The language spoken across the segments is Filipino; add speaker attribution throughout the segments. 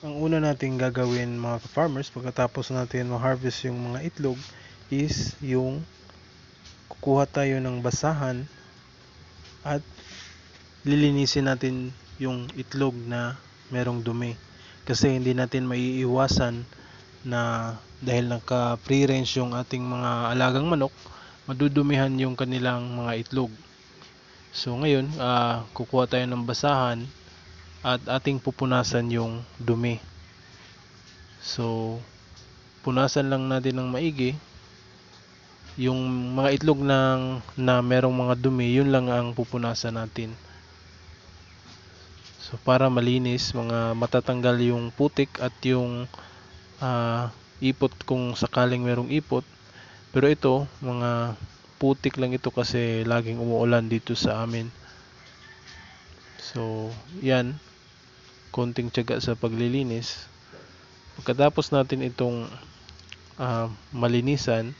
Speaker 1: Ang una nating gagawin mga farmers pagkatapos natin ma-harvest yung mga itlog is yung kukuha tayo ng basahan at lilinisin natin yung itlog na merong dumi. Kasi hindi natin maiiwasan na dahil naka-free range yung ating mga alagang manok, madudumihan yung kanilang mga itlog. So ngayon, kukuha tayo ng basahan at ating pupunasan yung dumi. So, punasan lang natin ng maigi. Yung mga itlog na merong mga dumi, yun lang ang pupunasan natin. So, para malinis, mga matatanggal yung putik at yung ipot kung sakaling merong ipot. Pero ito, mga putik lang ito kasi laging umuulan dito sa amin. So, yan. Konting tiyaga sa paglilinis. Pagkatapos natin itong malinisan,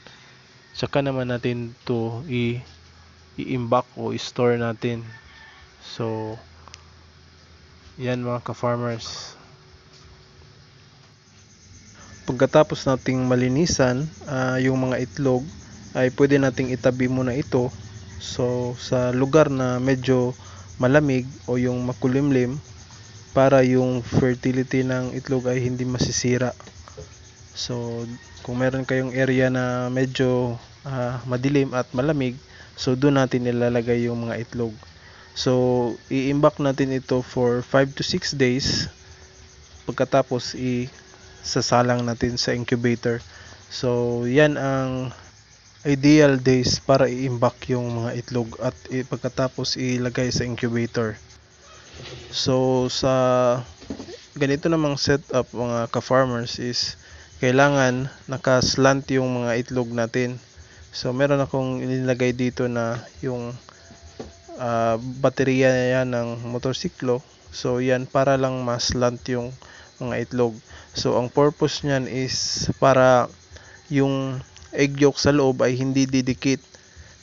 Speaker 1: saka naman natin to i-imbak o i-store natin. So, yan mga ka-farmers. Pagkatapos nating malinisan yung mga itlog, ay pwede nating itabi muna ito. So, sa lugar na medyo malamig o yung makulimlim para yung fertility ng itlog ay hindi masisira. So, kung meron kayong area na medyo madilim at malamig, so doon natin ilalagay yung mga itlog. So, i-imbak natin ito for 5 to 6 days. Pagkatapos, sasalang natin sa incubator. So, yan ang ideal days para i-imbak yung mga itlog at pagkatapos ilagay sa incubator. So, sa ganito namang setup mga ka-farmers is kailangan nakaslant yung mga itlog natin. So, meron akong inilagay dito na yung baterya yan ng motorsiklo. So, yan para lang maslant yung mga itlog. So, ang purpose niyan is para yung egg yolk sa loob ay hindi didikit.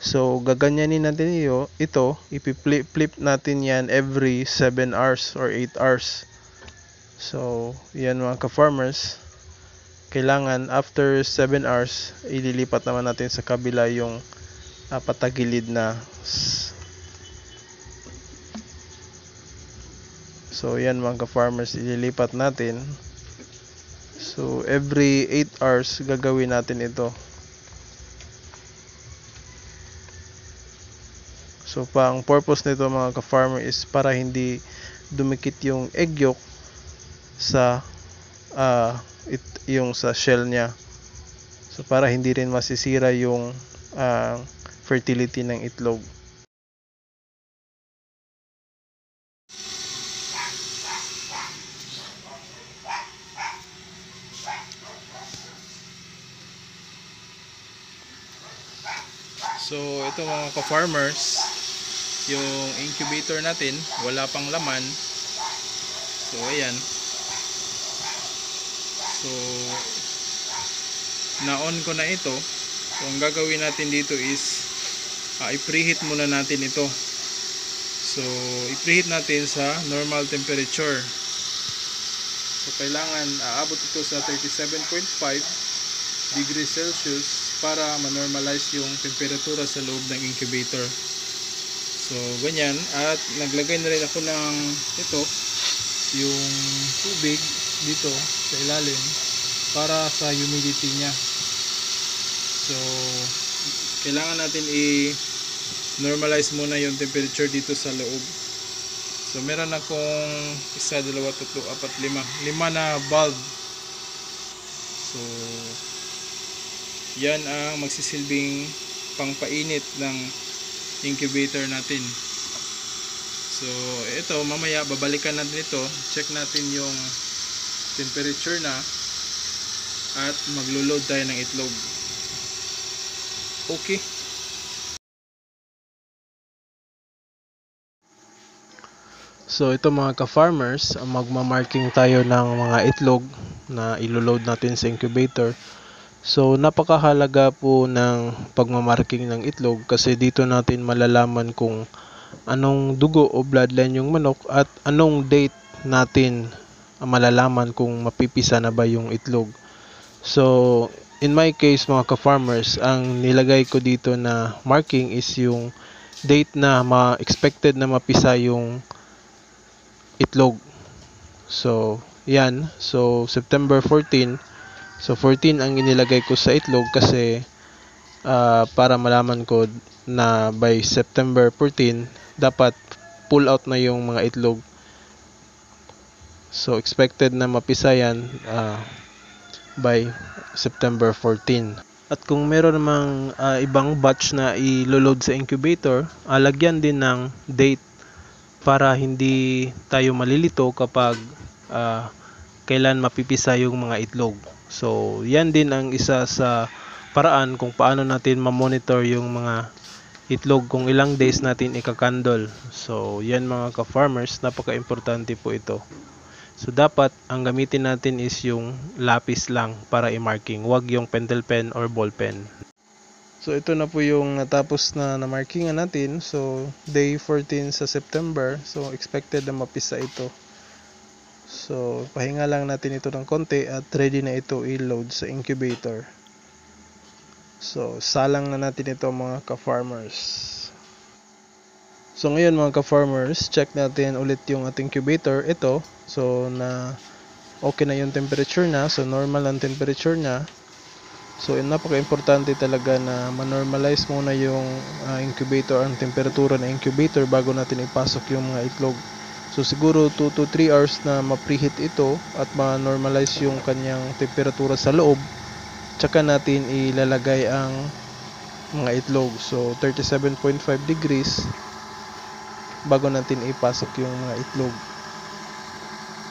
Speaker 1: So, gaganyanin natin ito, ipi-flip natin yan every 7 hours or 8 hours. So, yan mga ka-farmers. Kailangan after 7 hours, ililipat naman natin sa kabila yung patagilid na. So, yan mga ka-farmers, ililipat natin. So, every 8 hours, gagawin natin ito. So, ang purpose nito mga ka-farmer is para hindi dumikit yung egg yolk sa yung sa shell niya. So, para hindi rin masisira yung fertility ng itlog. So, ito mga ka-farmers, yung incubator natin, wala pang laman. So, ayan. So, na-on ko na ito. So, ang gagawin natin dito is i-preheat muna natin ito. So, i-preheat natin sa normal temperature. So, kailangan aabot ito sa 37.5 degrees Celsius para ma-normalize yung temperatura sa loob ng incubator. So, ganyan. At naglagay na rin ako ng ito, yung tubig dito sa ilalim para sa humidity niya. So, kailangan natin i-normalize muna yung temperature dito sa loob. So, meron akong 1, 2, 3, 4, 5 na bulb. So, yan ang magsisilbing pangpainit ng incubator natin. So, ito, mamaya babalikan natin ito. Check natin yung temperature na at maglo-load tayo ng itlog. Okay. So, ito mga ka-farmers, magma-marking tayo ng mga itlog na ilo-load natin sa incubator. So, napakahalaga po ng pagmamarking ng itlog kasi dito natin malalaman kung anong dugo o bloodline yung manok at anong date natin malalaman kung mapipisa na ba yung itlog. So, in my case mga ka-farmers, ang nilagay ko dito na marking is yung date na expected na mapisa yung itlog. So, yan. So, September 14. So, 14 ang inilagay ko sa itlog kasi para malaman ko na by September 14, dapat pull out na yung mga itlog. So, expected na mapisa yan by September 14. At kung meron namang ibang batch na i-load sa incubator, lagyan din ng date para hindi tayo malilito kapag kailan mapipisa yung mga itlog. So, yan din ang isa sa paraan kung paano natin ma-monitor yung mga itlog kung ilang days natin ikakandol. So, yan mga ka-farmers, napaka-importante po ito. So, dapat ang gamitin natin is yung lapis lang para i-marking, wag yung pentel pen or ball pen. So, ito na po yung natapos na markingan natin. So, day 14 sa September. So, expected na mapisa ito. So, pahinga lang natin ito ng konti at ready na ito i-load sa incubator. So, salang na natin ito mga ka-farmers. So, ngayon mga ka-farmers, check natin ulit yung ating incubator. Ito, so na okay na yung temperature na. So, normal ang temperature na. So, napaka-importante talaga na ma-normalize muna yung incubator, ang temperatura ng incubator bago natin ipasok yung mga itlog. So, siguro 2 to 3 hours na ma-preheat ito at ma-normalize yung kanyang temperatura sa loob. Tsaka natin ilalagay ang mga itlog. So, 37.5 degrees bago natin ipasok yung mga itlog.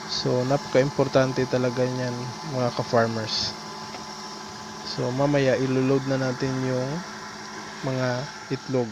Speaker 1: So, napaka-importante talaga yan mga ka-farmers. So, mamaya iloload na natin yung mga itlog.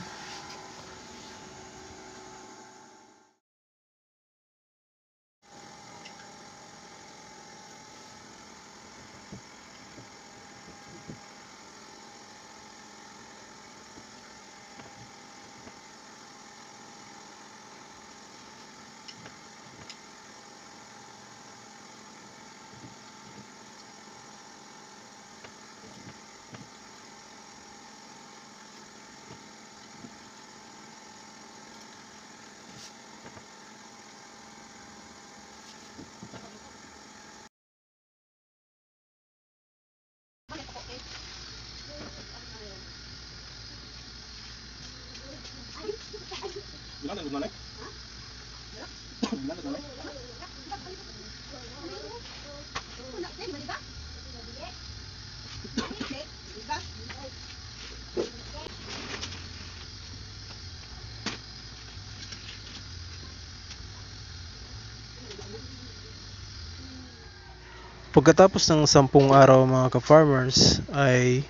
Speaker 1: Pagkatapos ng 10 araw mga ka-farmers ay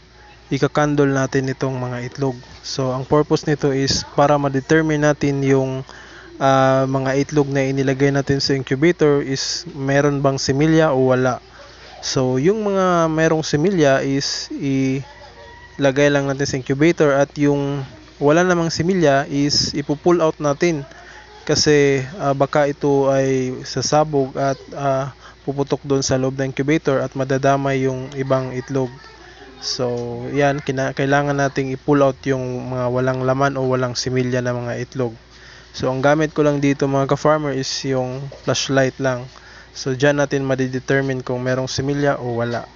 Speaker 1: ikakandol natin itong mga itlog. So ang purpose nito is para ma-determine natin yung mga itlog na inilagay natin sa incubator is meron bang similya o wala. So yung mga merong similya is ilagay lang natin sa incubator at yung wala namang similya is ipo-pull out natin kasi baka ito ay sasabog at puputok doon sa loob ng incubator at madadamay yung ibang itlog. So, yan, kailangan nating i-pull out yung mga walang laman o walang similya na mga itlog. So, ang gamit ko lang dito mga ka-farmer is yung flashlight lang. So, dyan natin madidetermine kung merong similya o wala.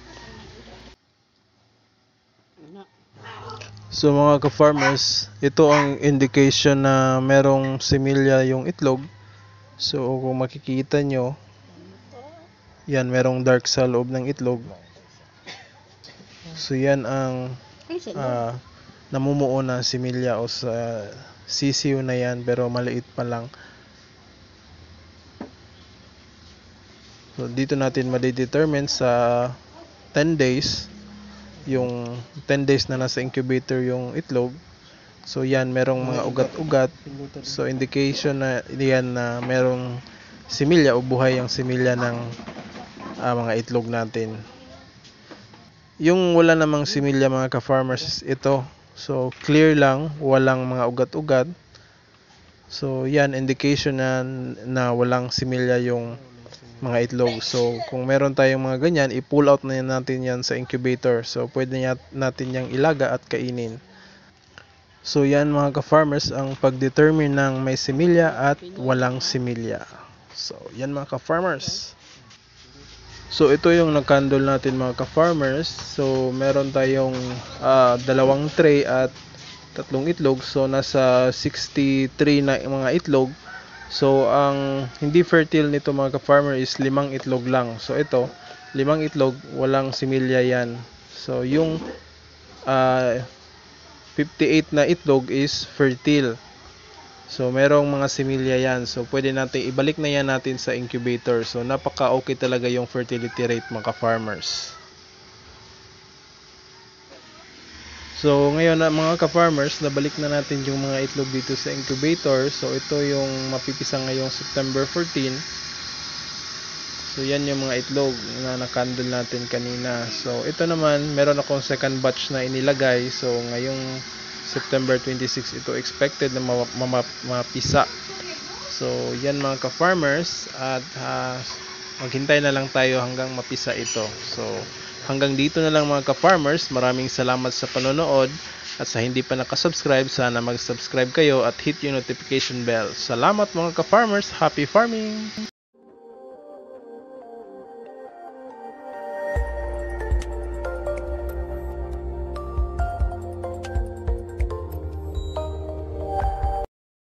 Speaker 1: So, mga ka-farmers, ito ang indication na merong similya yung itlog. So, kung makikita nyo, yan, merong dark sa loob ng itlog. So, yan ang namumuo na similya o sa sisiw na yan, pero maliit pa lang. So, dito natin madidetermine sa 10 days, yung 10 days na nasa incubator yung itlog. So, yan, merong mga ugat-ugat. So, indication na yan na merong similya o buhay ang similya ng mga itlog natin. Yung wala namang similya mga ka-farmers ito. So clear lang, walang mga ugat-ugat. So yan, indication na walang similya yung mga itlog. So kung meron tayong mga ganyan, i-pull out na natin yan sa incubator. So pwede natin yang ilaga at kainin. So yan mga ka-farmers ang pag-determine ng may similya at walang similya. So yan mga ka-farmers. So ito yung nakandol natin mga ka-farmers. So meron tayong dalawang tray at tatlong itlog. So nasa 63 na mga itlog. So ang hindi fertile nito mga ka-farmer is 5 itlog lang. So ito, 5 itlog, walang similya yan. So yung 58 na itlog is fertile. So merong mga similya yan. So pwede natin ibalik na yan natin sa incubator. So napaka okay talaga yung fertility rate mga ka-farmers. So ngayon na mga ka-farmers, nabalik na natin yung mga itlog dito sa incubator. So ito yung mapipisa ngayong September 14. So yan yung mga itlog na nakandol natin kanina. So ito naman, meron akong second batch na inilagay. So ngayong September 26 ito expected na mapisa. So yan mga ka-farmers, at maghintay na lang tayo hanggang mapisa ito. So hanggang dito na lang mga ka-farmers. Maraming salamat sa panonood, at sa hindi pa nakasubscribe, sana mag-subscribe kayo at hit yung notification bell. Salamat mga ka-farmers. Happy farming!